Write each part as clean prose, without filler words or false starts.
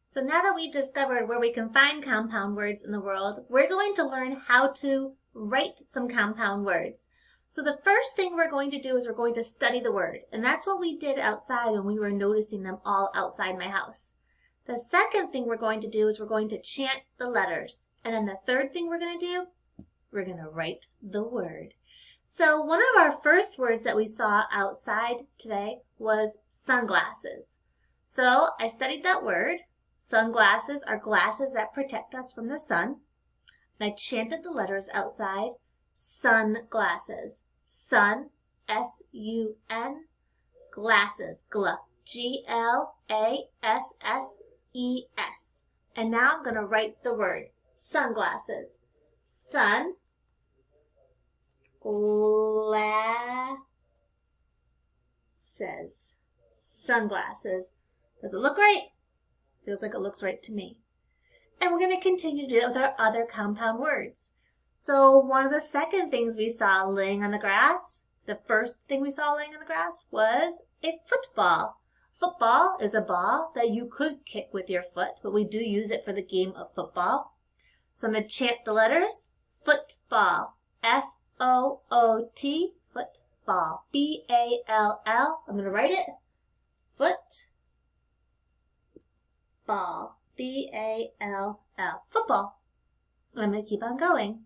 So now that we've discovered where we can find compound words in the world, we're going to learn how to write some compound words. So the first thing we're going to do is we're going to study the word, and that's what we did outside when we were noticing them all outside my house. The second thing we're going to do is we're going to chant the letters, and then the third thing we're going to do, we're going to write the word. So one of our first words that we saw outside today was sunglasses. So I studied that word. Sunglasses are glasses that protect us from the sun. And I chanted the letters outside. Sunglasses. Sun, S-U-N, glasses, G-L-A-S-S-E-S. And now I'm going to write the word sunglasses. Sun, glasses. Sunglasses. Does it look right? Feels like it looks right to me. And we're going to continue to do it with our other compound words. So one of the second things we saw laying on the grass, the first thing we saw laying on the grass was a football. Football is a ball that you could kick with your foot, but we do use it for the game of football. So I'm going to chant the letters. Football. F-O-O-T. Football. B-A-L-L. I'm going to write it. Football. B-A-L-L. Football. And I'm going to keep on going.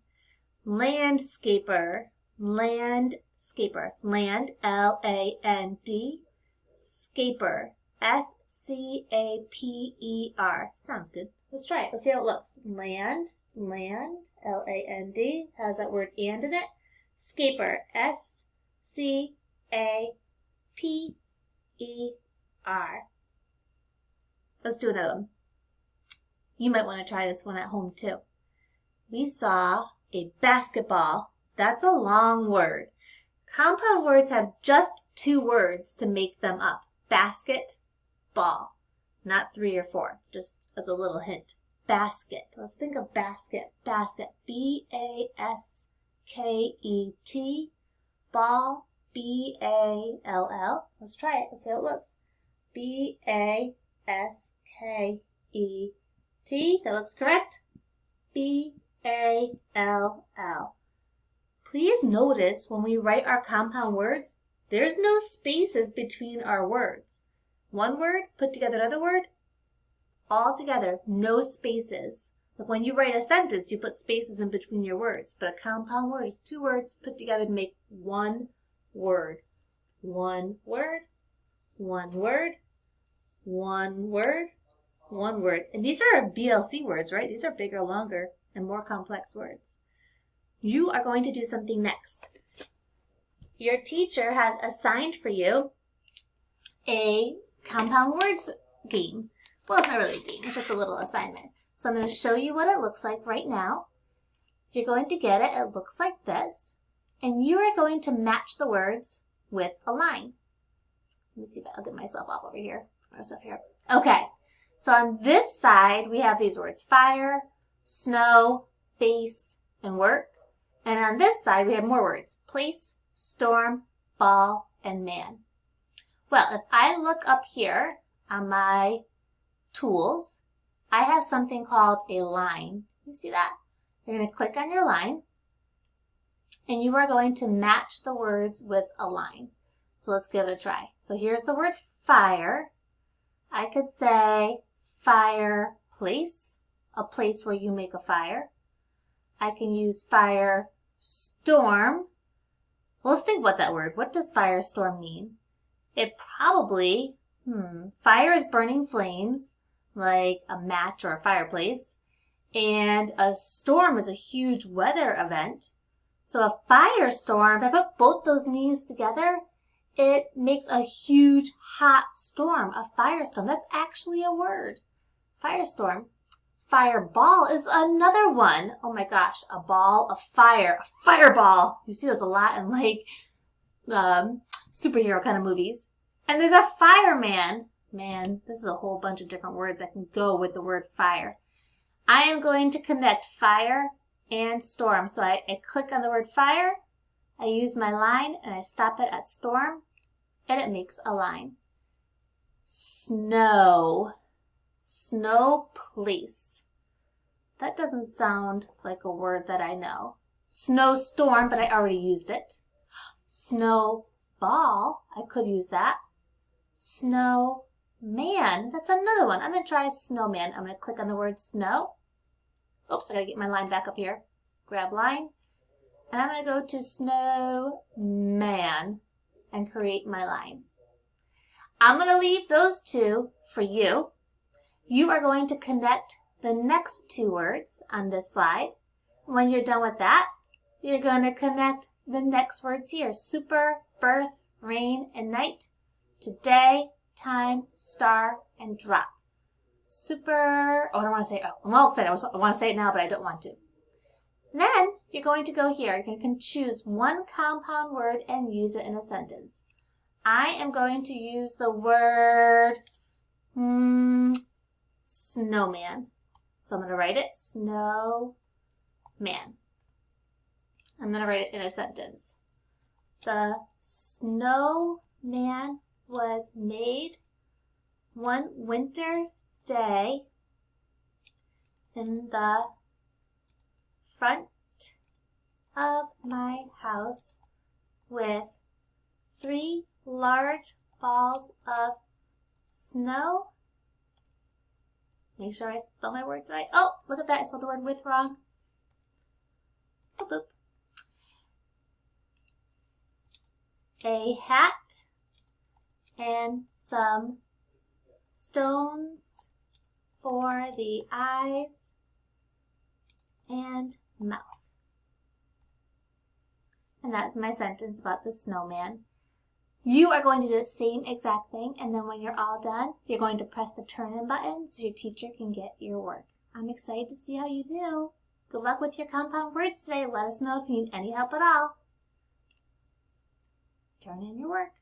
Landscaper. Landscaper. Land, L-A-N-D. Scaper. S-C-A-P-E-R. Sounds good. Let's try it. Let's see how it looks. Land, L-A-N-D. Has that word and in it. Scaper. S-C-A-P-E-R. Let's do another one. You might want to try this one at home too. We saw a basketball. That's a long word. Compound words have just 2 words to make them up. Basket, ball. Not 3 or 4, just as a little hint. Basket. Let's think of basket. Basket. B-A-S-K-E-T. Ball. B-A-L-L. Let's try it. Let's see how it looks. B-A-S-K-E-T. That looks correct. B-A-L-L. Please notice when we write our compound words, there's no spaces between our words. One word put together another word, all together, no spaces. Like when you write a sentence, you put spaces in between your words, but a compound word is 2 words put together to make one word. One word, one word, one word, one word. And these are BLC words, right? These are bigger, longer, and more complex words. You are going to do something next. Your teacher has assigned for you a compound words game. Well, it's not really a game. It's just a little assignment. So I'm going to show you what it looks like right now. You're going to get it. It looks like this. And you are going to match the words with a line. Let me see if I'll get myself off over here. Okay. So on this side, we have these words. Fire, snow, face, and work. And on this side, we have more words. Place, storm, ball, and man. Well, if I look up here on my tools, I have something called a line. You see that? You're going to click on your line, and you are going to match the words with a line. So let's give it a try. So here's the word fire. I could say fireplace, a place where you make a fire. I can use firestorm. Well, let's think about that word. What does firestorm mean? It probably, fire is burning flames, like a match or a fireplace. And a storm is a huge weather event. So a firestorm, if I put both those meanings together, it makes a huge hot storm, a firestorm. That's actually a word. Firestorm. Fireball is another one. Oh my gosh, a ball of fire, a fireball. You see those a lot in like superhero kind of movies. And there's a fireman. Man, this is a whole bunch of different words that can go with the word fire. I am going to connect fire and storm. So I click on the word fire, I use my line, and I stop it at storm, and it makes a line. Snow. Snow place. That doesn't sound like a word that I know. Snowstorm, but I already used it. Snowball, I could use that. Snowman, that's another one. I'm going to try snowman. I'm going to click on the word snow. Oops, I got to get my line back up here. Grab line. And I'm going to go to snowman and create my line. I'm going to leave those two for you. You are going to connect the next two words on this slide. When you're done with that, you're going to connect the next words here. Super, birth, rain, and night. Today, time, star, and drop. Super, oh, I don't want to say, oh, I'm all excited. I want to say it now, but I don't want to. Then you're going to go here. You can choose one compound word and use it in a sentence. I am going to use the word snowman. So I'm going to write it, snowman. I'm going to write it in a sentence. The snowman was made one winter day in the front of my house with 3 large balls of snow. Make sure I spell my words right. Oh, look at that. I spelled the word with wrong. Boop, boop. A hat and some stones for the eyes and mouth. And that's my sentence about the snowman. You are going to do the same exact thing, and then when you're all done, you're going to press the turn-in button so your teacher can get your work. I'm excited to see how you do. Good luck with your compound words today. Let us know if you need any help at all. Turn in your work.